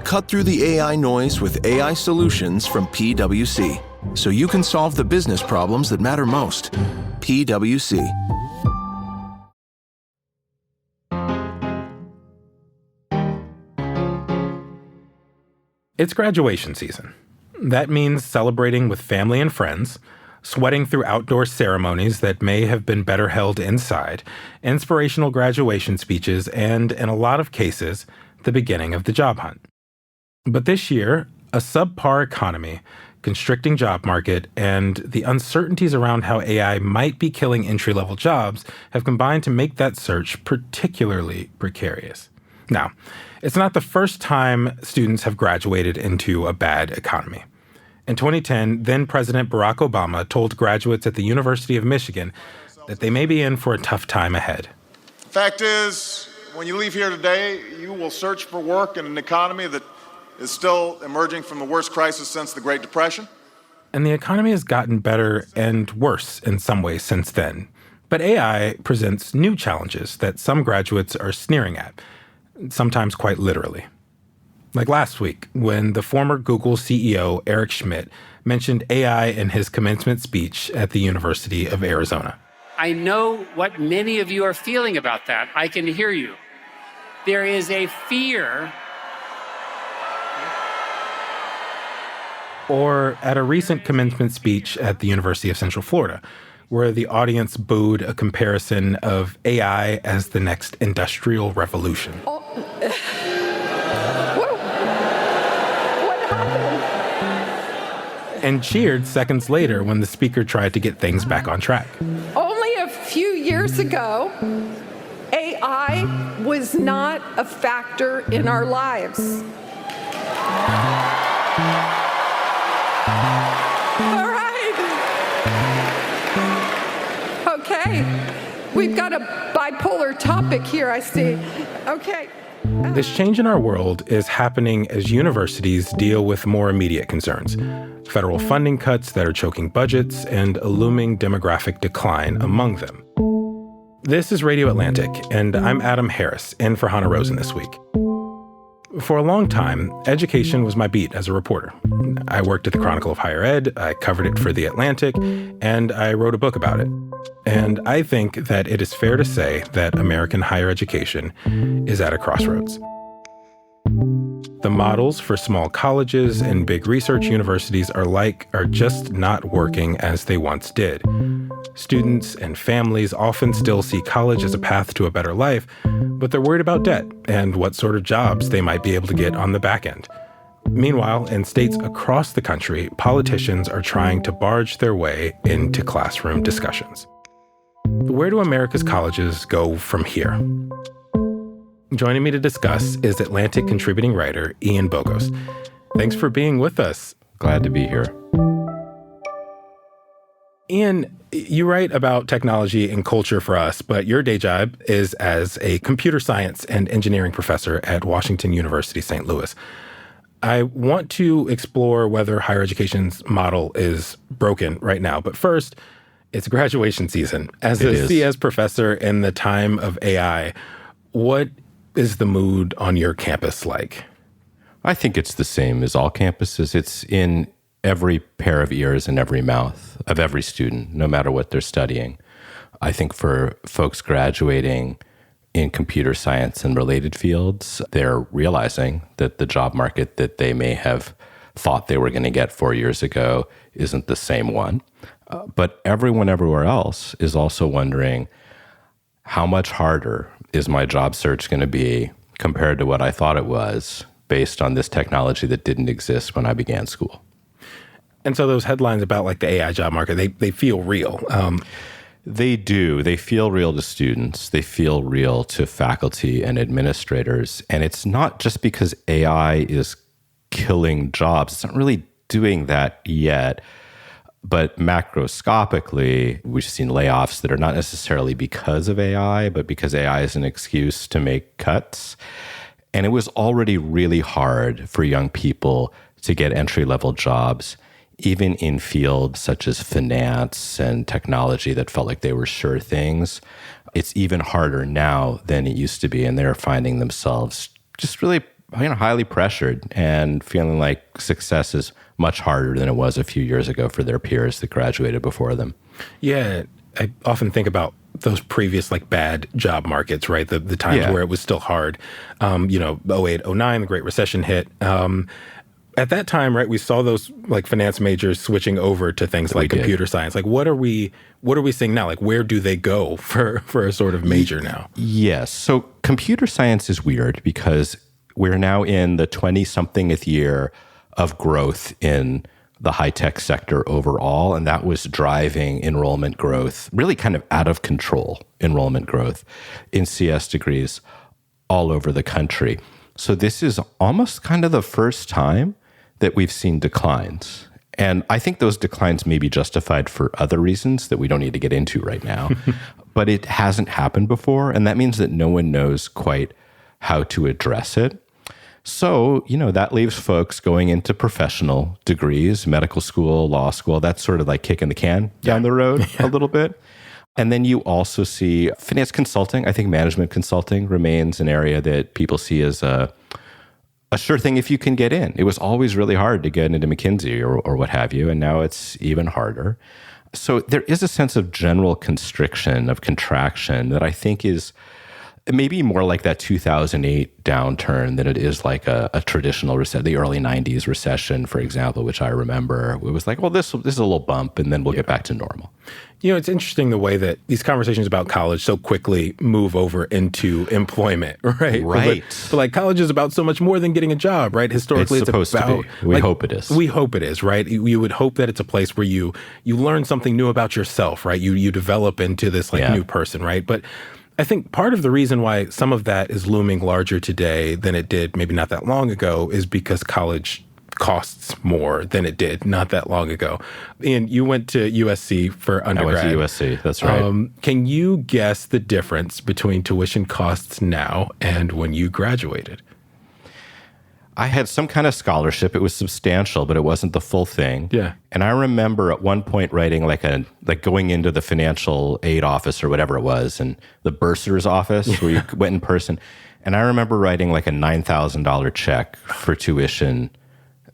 Cut through the AI noise with AI solutions from PwC, so you can solve the business problems that matter most. PwC. It's graduation season. That means celebrating with family and friends, sweating through outdoor ceremonies that may have been better held inside, inspirational graduation speeches, and, in a lot of cases, the beginning of the job hunt. But this year, a subpar economy, constricting job market, and the uncertainties around how AI might be killing entry-level jobs have combined to make that search particularly precarious. Now, it's not the first time students have graduated into a bad economy. In 2010, then-President Barack Obama told graduates at the University of Michigan that they may be in for a tough time ahead. The fact is, when you leave here today, you will search for work in an economy that is still emerging from the worst crisis since the Great Depression. And the economy has gotten better and worse in some ways since then. But AI presents new challenges that some graduates are sneering at, sometimes quite literally. Like last week, when the former Google CEO, Eric Schmidt, mentioned AI in his commencement speech at the University of Arizona. I know what many of you are feeling about that. I can hear you. There is a fear. Or at a recent commencement speech at the University of Central Florida, where the audience booed a comparison of AI as the next industrial revolution. What happened? And cheered seconds later when the speaker tried to get things back on track. Only a few years ago, AI was not a factor in our lives. All right. Okay. We've got a bipolar topic here, I see. Okay. This change in our world is happening as universities deal with more immediate concerns. Federal funding cuts that are choking budgets and a looming demographic decline among them. This is Radio Atlantic, and I'm Adam Harris, in for Hannah Rosen this week. For a long time, education was my beat as a reporter. I worked at the Chronicle of Higher Ed, I covered it for The Atlantic, and I wrote a book about it. And I think that it is fair to say that American higher education is at a crossroads. The models for small colleges and big research universities are just not working as they once did. Students and families often still see college as a path to a better life, but they're worried about debt and what sort of jobs they might be able to get on the back end. Meanwhile, in states across the country, politicians are trying to barge their way into classroom discussions. Where do America's colleges go from here? Joining me to discuss is Atlantic contributing writer Ian Bogost. Thanks for being with us. Glad to be here. Ian, you write about technology and culture for us, but your day job is as a computer science and engineering professor at Washington University, St. Louis. I want to explore whether higher education's model is broken right now. But first, it's graduation season. As a CS professor in the time of AI, what is the mood on your campus like? I think it's the same as all campuses. It's in every pair of ears and every mouth of every student, no matter what they're studying. I think for folks graduating in computer science and related fields, they're realizing that the job market that they may have thought they were going to get 4 years ago isn't the same one. But everyone everywhere else is also wondering, how much harder is my job search going to be compared to what I thought it was based on this technology that didn't exist when I began school? And so those headlines about like the AI job market, they feel real. They do. They feel real to students. They feel real to faculty and administrators. And it's not just because AI is killing jobs. It's not really doing that yet. But macroscopically, we've seen layoffs that are not necessarily because of AI, but because AI is an excuse to make cuts. And it was already really hard for young people to get entry-level jobs even in fields such as finance and technology that felt like they were sure things, it's even harder now than it used to be. And they're finding themselves just really, highly pressured and feeling like success is much harder than it was a few years ago for their peers that graduated before them. Yeah, I often think about those previous bad job markets, right? The times where it was still hard. 08, 09, the Great Recession hit. At that time, right, we saw those finance majors switching over to things like computer science. What are we seeing now? Where do they go for a sort of major now? Yes. So computer science is weird because we're now in the 20-somethingth year of growth in the high-tech sector overall, and that was driving enrollment growth, really kind of out of control enrollment growth in CS degrees all over the country. So this is almost kind of the first time that we've seen declines. And I think those declines may be justified for other reasons that we don't need to get into right now, but it hasn't happened before, and that means that no one knows quite how to address it. So, that leaves folks going into professional degrees, medical school, law school. That's sort of like kicking the can down the road a little bit. And then you also see finance consulting. I think management consulting remains an area that people see as a sure thing if you can get in. It was always really hard to get into McKinsey or what have you, and now it's even harder. So there is a sense of general constriction, of contraction that I think is maybe more like that 2008 downturn than it is like a traditional recession, the early 90s recession, for example, which I remember. It was like, well, this is a little bump, and then we'll get back to normal. It's interesting the way that these conversations about college so quickly move over into employment, right? Right. But college is about so much more than getting a job, right? Historically, it's supposed to be. We hope it is. We hope it is, right? You would hope that it's a place where you learn something new about yourself, right? You develop into this new person, right? But I think part of the reason why some of that is looming larger today than it did maybe not that long ago is because college costs more than it did not that long ago. Ian, you went to USC for undergrad. I went to USC, that's right. Can you guess the difference between tuition costs now and when you graduated? I had some kind of scholarship. It was substantial, but it wasn't the full thing. Yeah. And I remember at one point writing like going into the financial aid office or whatever it was, and the bursar's office where you went in person. And I remember writing like a $9,000 check for tuition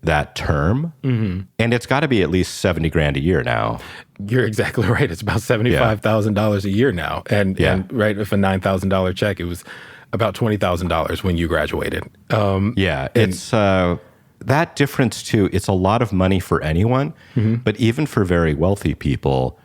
that term. Mm-hmm. And it's got to be at least $70,000 a year now. You're exactly right. It's about $75,000 a year now. And right, if a $9,000 check, it was about $20,000 when you graduated. It's that difference too. It's a lot of money for anyone, but even for very wealthy people,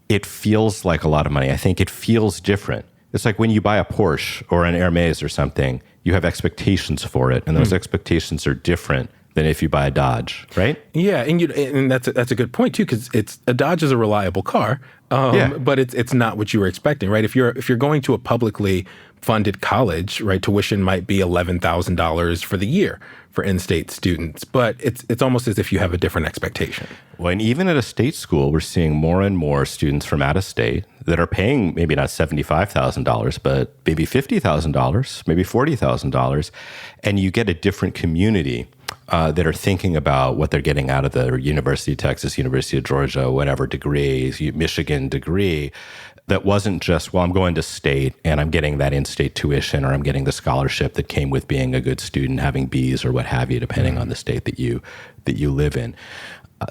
it feels like a lot of money. I think it feels different. It's like when you buy a Porsche or an Hermes or something, you have expectations for it, and those expectations are different than if you buy a Dodge, right? Yeah, and that's a good point too, because a Dodge is a reliable car, but it's not what you were expecting, right? If you're going to a publicly funded college, right, tuition might be $11,000 for the year for in-state students, but it's almost as if you have a different expectation. Well, and even at a state school, we're seeing more and more students from out of state that are paying maybe not $75,000, but maybe $50,000, maybe $40,000, and you get a different community that are thinking about what they're getting out of the University of Texas, University of Georgia, whatever degree, Michigan degree, that wasn't just, well, I'm going to state and I'm getting that in-state tuition, or I'm getting the scholarship that came with being a good student, having Bs or what have you, depending on the state that you live in.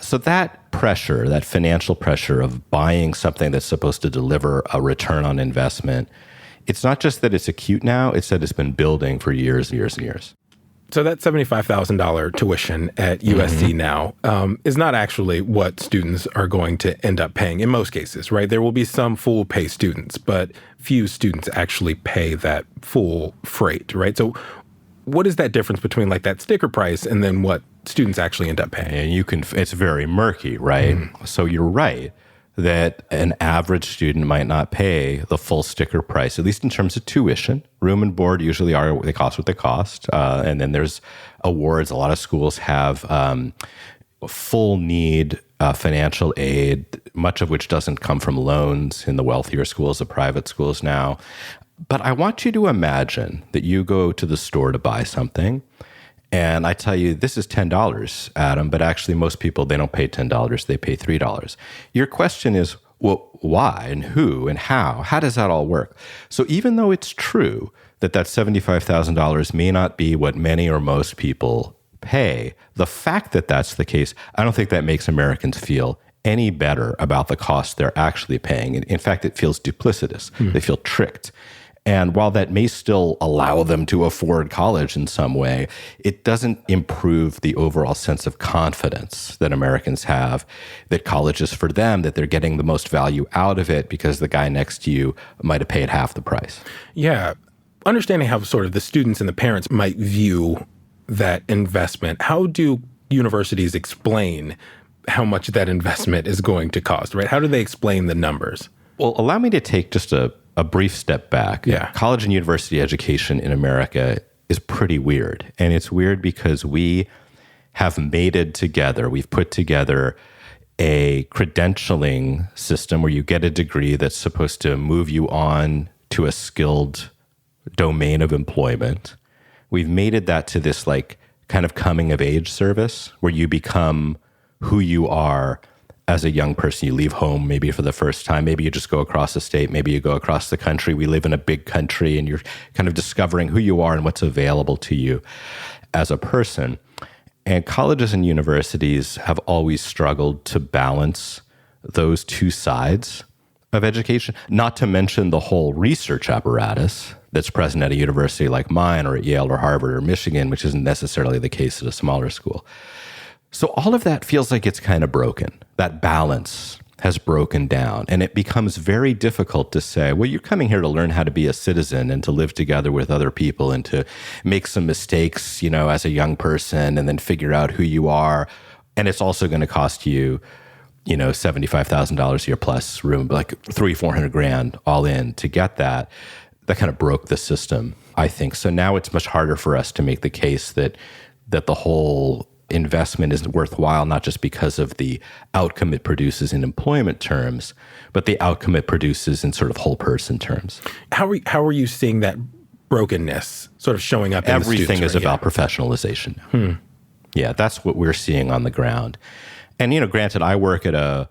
So that pressure, that financial pressure of buying something that's supposed to deliver a return on investment, it's not just that it's acute now, it's that it's been building for years and years and years. So that $75,000 tuition at USC now is not actually what students are going to end up paying in most cases, right? There will be some full pay students, but few students actually pay that full freight, right? So what is that difference between like that sticker price and then what students actually end up paying? And it's very murky, right? So you're right that an average student might not pay the full sticker price, at least in terms of tuition. Room and board usually they cost what they cost. And then there's awards. A lot of schools have full need financial aid, much of which doesn't come from loans in the wealthier schools, the private schools now. But I want you to imagine that you go to the store to buy something, And I tell you, this is $10, Adam, but actually most people, they don't pay $10, they pay $3. Your question is, well, why and who and how? How does that all work? So even though it's true that $75,000 may not be what many or most people pay, the fact that that's the case, I don't think that makes Americans feel any better about the cost they're actually paying. In fact, it feels duplicitous. They feel tricked. And while that may still allow them to afford college in some way, it doesn't improve the overall sense of confidence that Americans have that college is for them, that they're getting the most value out of it because the guy next to you might have paid half the price. Yeah. Understanding how sort of the students and the parents might view that investment, how do universities explain how much that investment is going to cost, right? How do they explain the numbers? Well, allow me to take just a brief step back. Yeah. College and university education in America is pretty weird. And it's weird because we have mated together, we've put together a credentialing system where you get a degree that's supposed to move you on to a skilled domain of employment. We've mated that to this like kind of coming of age service where you become who you are as a young person. You leave home maybe for the first time. Maybe you just go across the state. Maybe you go across the country. We live in a big country and you're kind of discovering who you are and what's available to you as a person. And colleges and universities have always struggled to balance those two sides of education, not to mention the whole research apparatus that's present at a university like mine or at Yale or Harvard or Michigan, which isn't necessarily the case at a smaller school. So all of that feels like it's kind of broken. That balance has broken down. And it becomes very difficult to say, well, you're coming here to learn how to be a citizen and to live together with other people and to make some mistakes, as a young person and then figure out who you are. And it's also going to cost you, $75,000 a year plus room, like $300,000-$400,000 all in to get that. That kind of broke the system, I think. So now it's much harder for us to make the case that the whole investment is worthwhile, not just because of the outcome it produces in employment terms, but the outcome it produces in sort of whole person terms. How are you seeing that brokenness sort of showing up in the students? Everything is about professionalization. Yeah, that's what we're seeing on the ground. And, granted, I work at a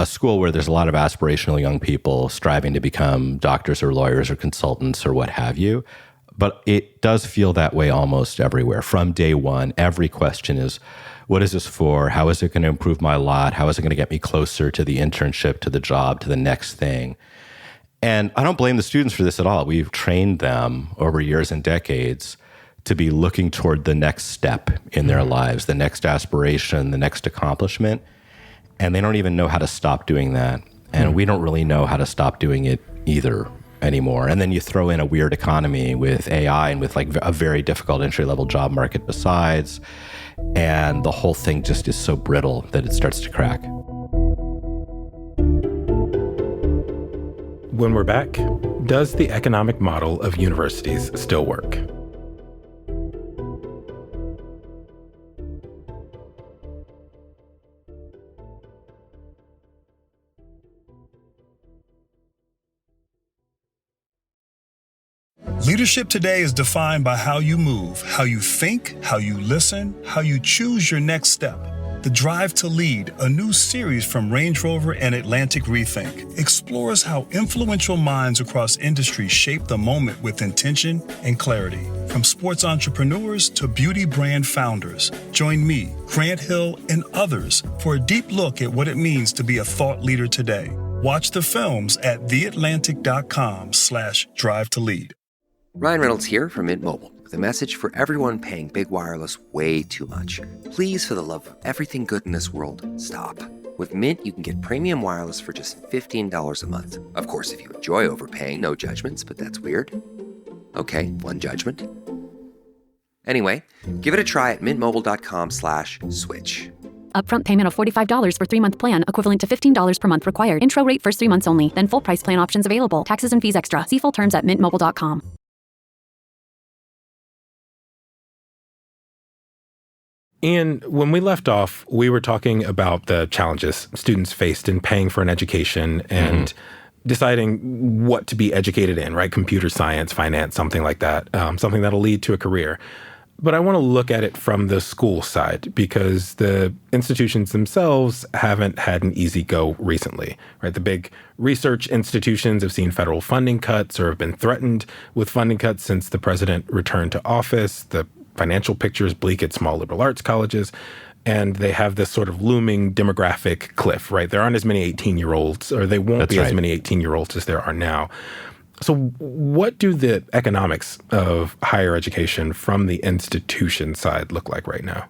school where there's a lot of aspirational young people striving to become doctors or lawyers or consultants or what have you. But it does feel that way almost everywhere. From day one, every question is, what is this for? How is it going to improve my lot? How is it going to get me closer to the internship, to the job, to the next thing? And I don't blame the students for this at all. We've trained them over years and decades to be looking toward the next step in their lives, the next aspiration, the next accomplishment. And they don't even know how to stop doing that. And we don't really know how to stop doing it either anymore. And then you throw in a weird economy with AI and with like a very difficult entry-level job market besides, and the whole thing just is so brittle that it starts to crack. When we're back, does the economic model of universities still work? Leadership today is defined by how you move, how you think, how you listen, how you choose your next step. The Drive to Lead, a new series from Range Rover and Atlantic Rethink, explores how influential minds across industries shape the moment with intention and clarity. From sports entrepreneurs to beauty brand founders, join me, Grant Hill, and others for a deep look at what it means to be a thought leader today. Watch the films at theatlantic.com/drive to lead. Ryan Reynolds here from Mint Mobile with a message for everyone paying big wireless way too much. Please, for the love of everything good in this world, stop. With Mint, you can get premium wireless for just $15 a month. Of course, if you enjoy overpaying, no judgments, but that's weird. Okay, one judgment. Anyway, give it a try at mintmobile.com/switch. Upfront payment of $45 for 3-month plan, equivalent to $15 per month required. Intro rate first 3 months only. Then full price plan options available. Taxes and fees extra. See full terms at mintmobile.com. Ian, when we left off, we were talking about the challenges students faced in paying for an education and deciding what to be educated in, right? Computer science, finance, something like that, something that'll lead to a career. But I want to look at it from the school side because the institutions themselves haven't had an easy go recently, right? The big research institutions have seen federal funding cuts or have been threatened with funding cuts since the president returned to office. The financial picture is bleak at small liberal arts colleges, and they have this sort of looming demographic cliff, right? There aren't as many 18-year-olds, or they won't be as many 18-year-olds as there are now. So what do the economics of higher education from the institution side look like right now?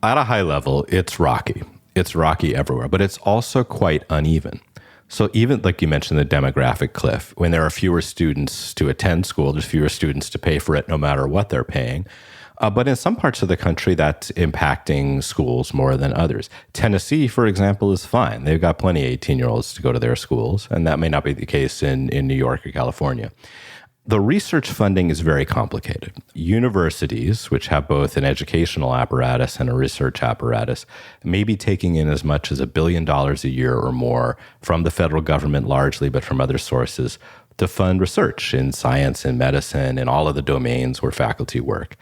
At a high level, it's rocky. It's rocky everywhere, but it's also quite uneven. So even like you mentioned, the demographic cliff, when there are fewer students to attend school, there's fewer students to pay for it no matter what they're paying. But in some parts of the country, that's impacting schools more than others. Tennessee, for example, is fine. They've got plenty of 18-year-olds to go to their schools, and that may not be the case in New York or California. The research funding is very complicated. Universities, which have both an educational apparatus and a research apparatus, may be taking in as much as $1 billion a year or more from the federal government largely, but from other sources, to fund research in science and medicine and all of the domains where faculty work.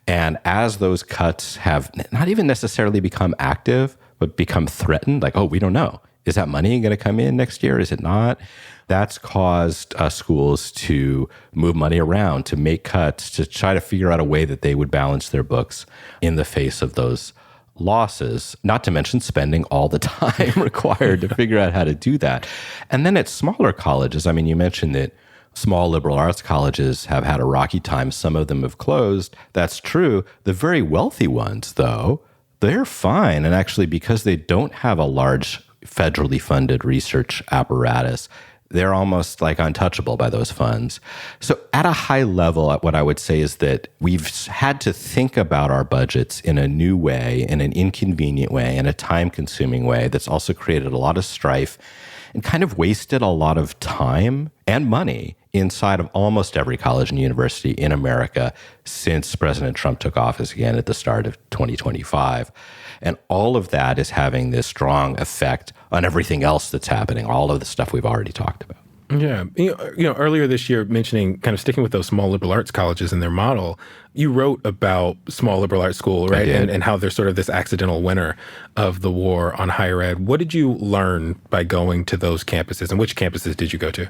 And as those cuts have not even necessarily become active, but become threatened, like, oh, we don't know. Is that money going to come in next year? Is it not? That's caused schools to move money around, to make cuts, to try to figure out a way that they would balance their books in the face of those losses, not to mention spending all the time required to figure out how to do that. And then at smaller colleges, I mean, you mentioned that small liberal arts colleges have had a rocky time. Some of them have closed. That's true. The very wealthy ones, though, they're fine. And actually, because they don't have a large federally funded research apparatus, they're almost like untouchable by those funds. So at a high level, what I would say is that we've had to think about our budgets in a new way, in an inconvenient way, in a time-consuming way that's also created a lot of strife and kind of wasted a lot of time and money inside of almost every college and university in America since President Trump took office again at the start of 2025. And all of that is having this strong effect on everything else that's happening, all of the stuff we've already talked about. Yeah. You know, earlier this year, mentioning kind of sticking with those small liberal arts colleges and their model, you wrote about small liberal arts school, right? And how they're sort of this accidental winner of the war on higher ed. What did you learn by going to those campuses, and which campuses did you go to?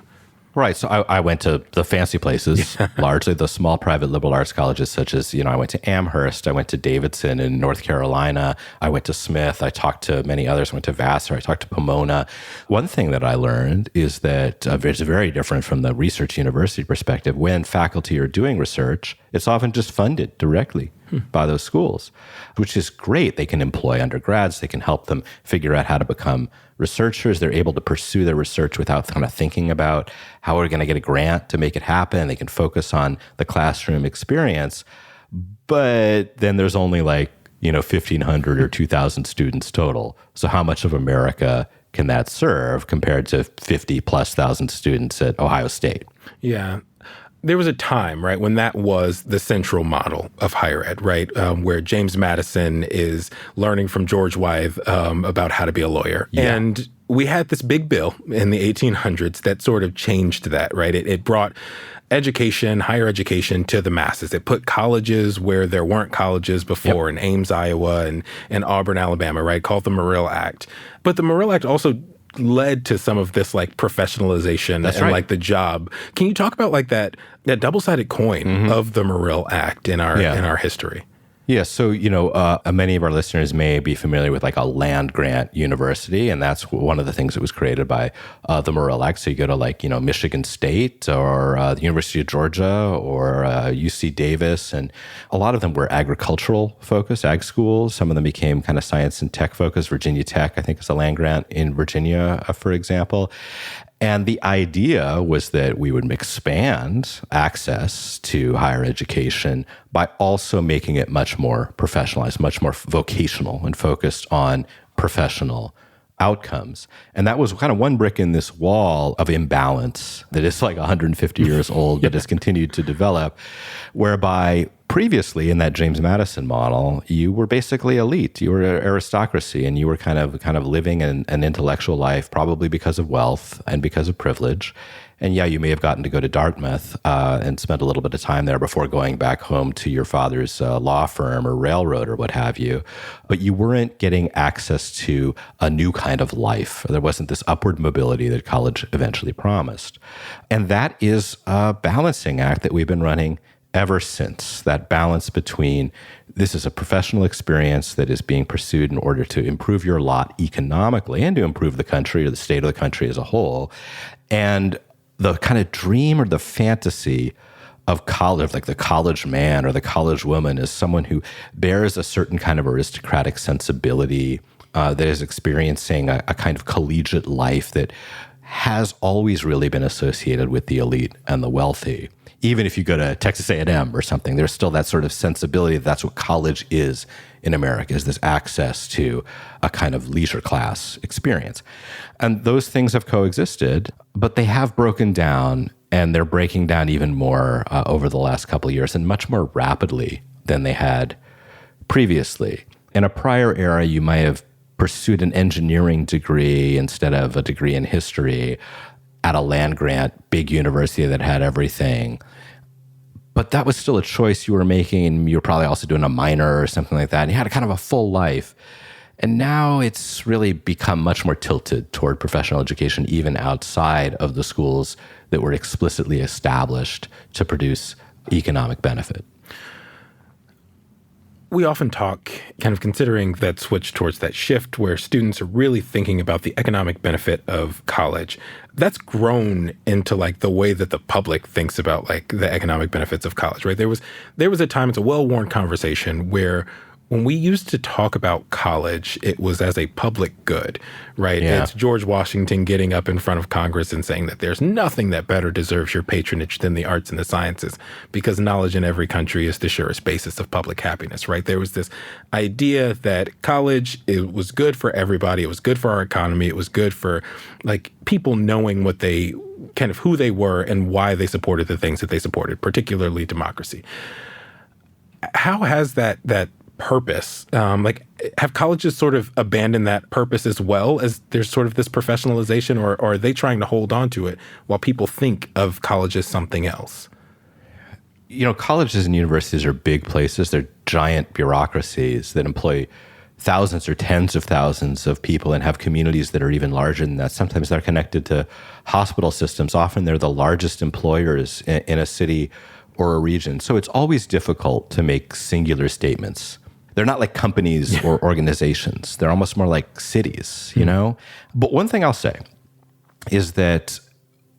Right. So I went to the fancy places, largely the small private liberal arts colleges, such as, I went to Amherst, I went to Davidson in North Carolina, I went to Smith, I talked to many others, I went to Vassar, I talked to Pomona. One thing that I learned is that it's very different from the research university perspective. When faculty are doing research, it's often just funded directly by those schools, which is great. They can employ undergrads, they can help them figure out how to become researchers. They're able to pursue their research without kind of thinking about how we're going to get a grant to make it happen. They can focus on the classroom experience. But then there's only 1,500 or 2,000 students total. So how much of America can that serve compared to 50,000+ students at Ohio State? Yeah. There was a time, right, when that was the central model of higher ed, right, where James Madison is learning from George Wythe about how to be a lawyer. Yeah. And we had this big bill in the 1800s that sort of changed that, right? It brought education, higher education to the masses. It put colleges where there weren't colleges before, in Ames, Iowa, and Auburn, Alabama, right, called the Morrill Act. But the Morrill Act also led to some of this professionalization and the job. Can you talk about that double-sided coin of the Morrill Act in our history? Yeah, so, many of our listeners may be familiar with a land-grant university, and that's one of the things that was created by the Morrill Act. So you go to Michigan State or the University of Georgia or UC Davis, and a lot of them were agricultural focused, ag schools. Some of them became kind of science and tech focused. Virginia Tech, I think, is a land-grant in Virginia, for example. And the idea was that we would expand access to higher education by also making it much more professionalized, much more vocational and focused on professional outcomes. And that was kind of one brick in this wall of imbalance that is 150 years old, but has continued to develop, whereby previously in that James Madison model, you were basically elite, you were aristocracy, and you were kind of living an intellectual life, probably because of wealth and because of privilege. And yeah, you may have gotten to go to Dartmouth and spend a little bit of time there before going back home to your father's law firm or railroad or what have you. But you weren't getting access to a new kind of life. There wasn't this upward mobility that college eventually promised. And that is a balancing act that we've been running ever since. That balance between this is a professional experience that is being pursued in order to improve your lot economically and to improve the country or the state of the country as a whole, and the kind of dream or the fantasy of college, like the college man or the college woman, is someone who bears a certain kind of aristocratic sensibility, that is experiencing a kind of collegiate life that has always really been associated with the elite and the wealthy. Even if you go to Texas A&M or something, there's still that sort of sensibility that that's what college is in America, is this access to a kind of leisure class experience. And those things have coexisted, but they have broken down, and they're breaking down even more over the last couple of years, and much more rapidly than they had previously. In a prior era, you might have pursued an engineering degree instead of a degree in history at a land-grant big university that had everything. But that was still a choice you were making, and you were probably also doing a minor or something like that, and you had a kind of a full life. And now it's really become much more tilted toward professional education, even outside of the schools that were explicitly established to produce economic benefit. We often talk, kind of considering that switch towards that shift where students are really thinking about the economic benefit of college. That's grown into like the way that the public thinks about like the economic benefits of college, right? There was a time, it's a well-worn conversation where when we used to talk about college, it was as a public good, right? Yeah. It's George Washington getting up in front of Congress and saying that there's nothing that better deserves your patronage than the arts and the sciences, because knowledge in every country is the surest basis of public happiness, right? There was this idea that college, it was good for everybody. It was good for our economy. It was good for like people knowing what they, kind of who they were and why they supported the things that they supported, particularly democracy. How has that purpose, have colleges sort of abandoned that purpose as well, as there's sort of this professionalization, or are they trying to hold on to it while people think of college as something else? You know, colleges and universities are big places. They're giant bureaucracies that employ thousands or tens of thousands of people and have communities that are even larger than that. Sometimes they're connected to hospital systems. Often they're the largest employers in a city or a region. So it's always difficult to make singular statements. They're not like companies or organizations. They're almost more like cities, you know? But one thing I'll say is that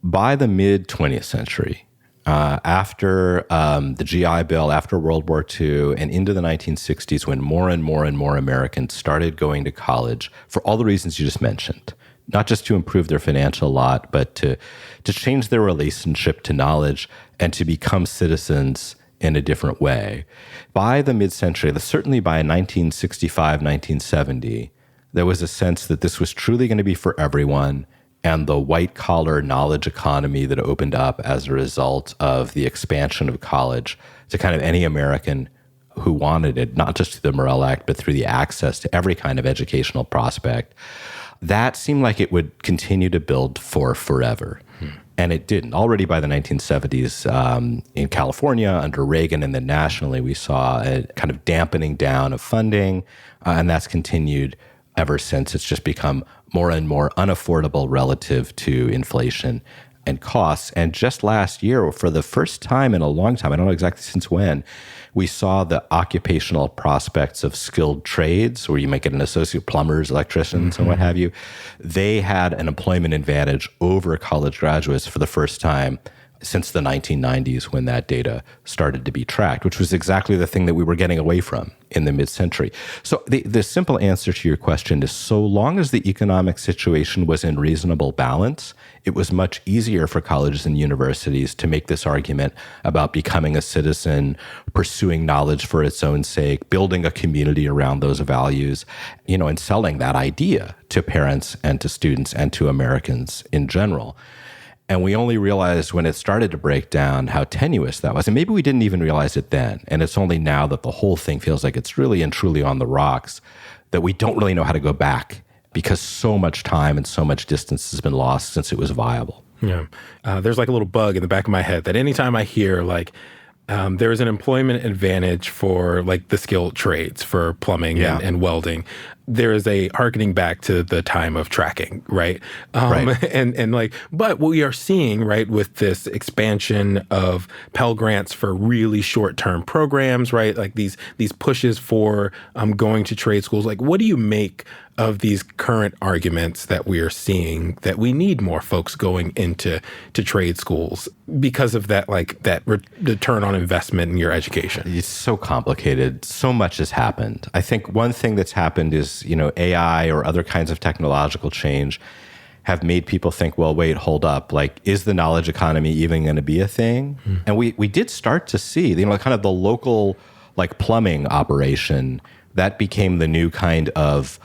by the mid-20th century, after the GI Bill, after World War II, and into the 1960s, when more and more and more Americans started going to college for all the reasons you just mentioned, not just to improve their financial lot, but to change their relationship to knowledge and to become citizens in a different way. By the mid-century, certainly by 1965, 1970, there was a sense that this was truly going to be for everyone, and the white-collar knowledge economy that opened up as a result of the expansion of college to kind of any American who wanted it, not just through the Morrill Act, but through the access to every kind of educational prospect, that seemed like it would continue to build for forever. And it didn't. Already by the 1970s in California under Reagan, and then nationally, we saw a kind of dampening down of funding, and that's continued ever since. It's just become more and more unaffordable relative to inflation and costs. And just last year, for the first time in a long time, I don't know exactly since when, we saw the occupational prospects of skilled trades, where you might get an associate, plumbers, electricians, and what have you. They had an employment advantage over college graduates for the first time since the 1990s, when that data started to be tracked, which was exactly the thing that we were getting away from in the mid-century. So the simple answer to your question is, so long as the economic situation was in reasonable balance, it was much easier for colleges and universities to make this argument about becoming a citizen, pursuing knowledge for its own sake, building a community around those values, you know, and selling that idea to parents and to students and to Americans in general. And we only realized when it started to break down how tenuous that was. And maybe we didn't even realize it then. And it's only now that the whole thing feels like it's really and truly on the rocks, that we don't really know how to go back, because so much time and so much distance has been lost since it was viable. Yeah. There's like a little bug in the back of my head that anytime I hear like there is an employment advantage for like the skilled trades for plumbing and welding, there is a harkening back to the time of tracking, right? Right. And like, but what we are seeing, right, with this expansion of Pell Grants for really short-term programs, right, like these pushes for going to trade schools, like what do you make of these current arguments that we are seeing that we need more folks going into trade schools because of that, like that return on investment in your education? It's so complicated. So much has happened. I think one thing that's happened is, AI or other kinds of technological change have made people think, well, wait, hold up. Like, is the knowledge economy even going to be a thing? And we did start to see, kind of the local like plumbing operation that became the new kind of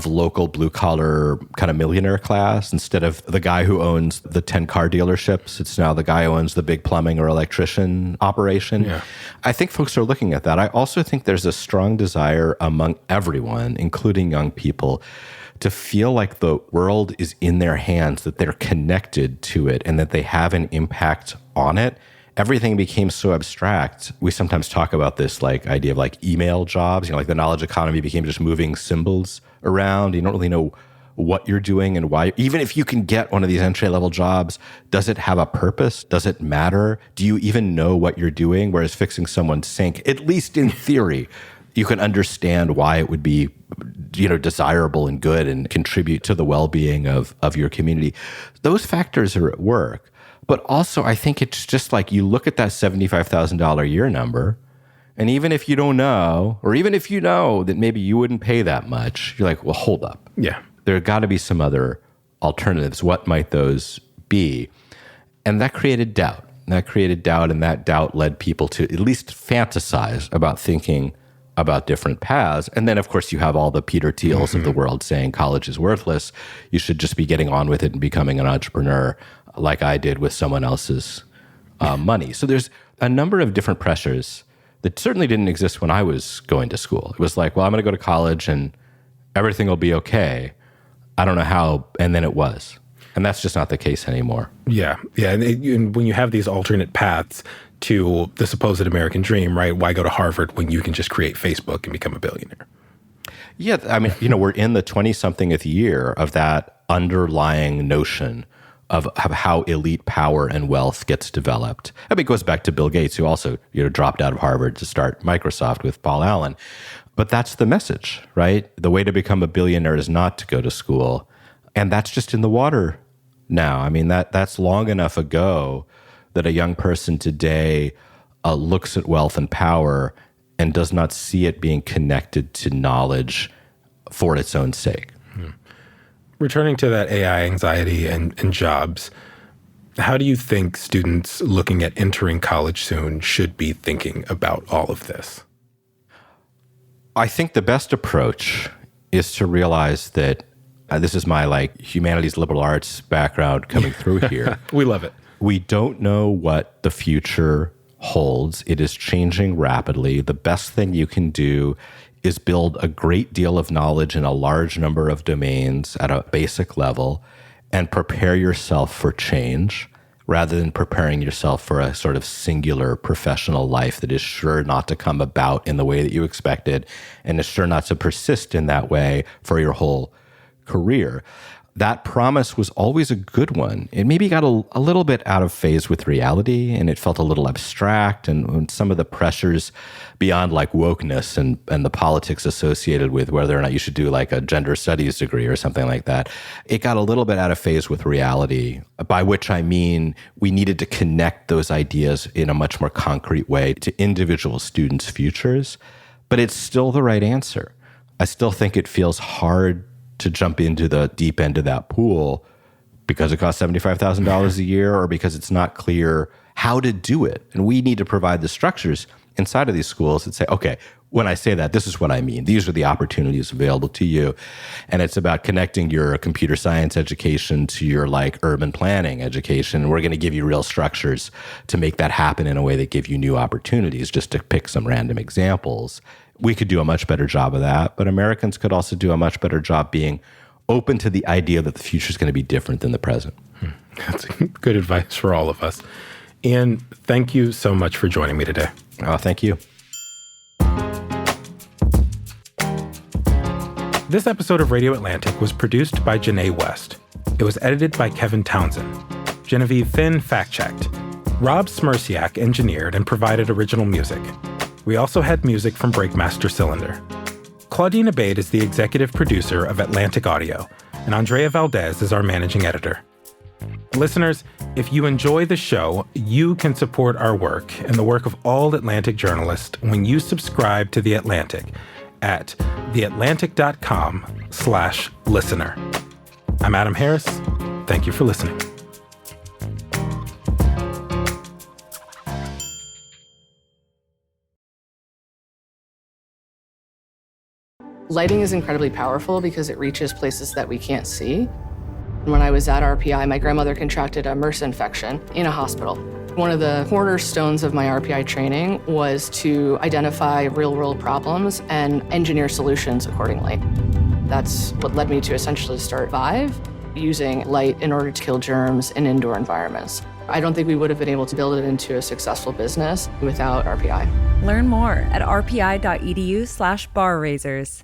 local blue collar kind of millionaire class. Instead of the guy who owns the 10 car dealerships, it's now the guy who owns the big plumbing or electrician operation. Yeah. I think folks are looking at that. I also think there's a strong desire among everyone, including young people, to feel like the world is in their hands, that they're connected to it and that they have an impact on it. Everything became so abstract. We sometimes talk about this like idea of like email jobs, like the knowledge economy became just moving symbols around. You don't really know what you're doing and why. Even if you can get one of these entry-level jobs, does it have a purpose? Does it matter? Do you even know what you're doing? Whereas fixing someone's sink, at least in theory, you can understand why it would be, desirable and good and contribute to the well-being of your community. Those factors are at work. But also, I think it's just like you look at that $75,000 a year number, and even if you don't know, or even if you know that maybe you wouldn't pay that much, you're like, well, hold up. Yeah. There got to be some other alternatives. What might those be? And that created doubt. And that doubt led people to at least fantasize about thinking about different paths. And then, of course, you have all the Peter Thiels of the world saying college is worthless. You should just be getting on with it and becoming an entrepreneur like I did with someone else's money. So there's a number of different pressures that certainly didn't exist when I was going to school. It was like, well, I'm going to go to college and everything will be okay. I don't know how. And then it was. And that's just not the case anymore. Yeah. Yeah. And when you have these alternate paths to the supposed American dream, right? Why go to Harvard when you can just create Facebook and become a billionaire? Yeah. I mean, we're in the 20-somethingth year of that underlying notion of how elite power and wealth gets developed. I mean, it goes back to Bill Gates, who also dropped out of Harvard to start Microsoft with Paul Allen. But that's the message, right? The way to become a billionaire is not to go to school. And that's just in the water now. I mean, that's long enough ago that a young person today looks at wealth and power and does not see it being connected to knowledge for its own sake. Returning to that AI anxiety and jobs, how do you think students looking at entering college soon should be thinking about all of this? I think the best approach is to realize that this is my humanities liberal arts background coming through here. We love it. We don't know what the future holds. It is changing rapidly. The best thing you can do is build a great deal of knowledge in a large number of domains at a basic level and prepare yourself for change rather than preparing yourself for a sort of singular professional life that is sure not to come about in the way that you expected and is sure not to persist in that way for your whole career. That promise was always a good one. It maybe got a little bit out of phase with reality, and it felt a little abstract, and some of the pressures beyond wokeness and the politics associated with whether or not you should do a gender studies degree or something like that, it got a little bit out of phase with reality, by which I mean we needed to connect those ideas in a much more concrete way to individual students' futures. But it's still the right answer. I still think it feels hard to jump into the deep end of that pool because it costs $75,000 a year or because it's not clear how to do it. And we need to provide the structures inside of these schools that say, okay, when I say that, this is what I mean. These are the opportunities available to you. And it's about connecting your computer science education to your urban planning education. And we're going to give you real structures to make that happen in a way that give you new opportunities, just to pick some random examples. We could do a much better job of that, but Americans could also do a much better job being open to the idea that the future is going to be different than the present. That's good advice for all of us. Ian, thank you so much for joining me today. Thank you. This episode of Radio Atlantic was produced by Janae West. It was edited by Kevin Townsend. Genevieve Finn fact-checked. Rob Smerciak engineered and provided original music. We also had music from Breakmaster Cylinder. Claudine Abade is the executive producer of Atlantic Audio, and Andrea Valdez is our managing editor. Listeners, if you enjoy the show, you can support our work and the work of all Atlantic journalists when you subscribe to The Atlantic at theatlantic.com/listener. I'm Adam Harris. Thank you for listening. Lighting is incredibly powerful because it reaches places that we can't see. When I was at RPI, my grandmother contracted a MRSA infection in a hospital. One of the cornerstones of my RPI training was to identify real-world problems and engineer solutions accordingly. That's what led me to essentially start Vive, using light in order to kill germs in indoor environments. I don't think we would have been able to build it into a successful business without RPI. Learn more at rpi.edu/barraisers.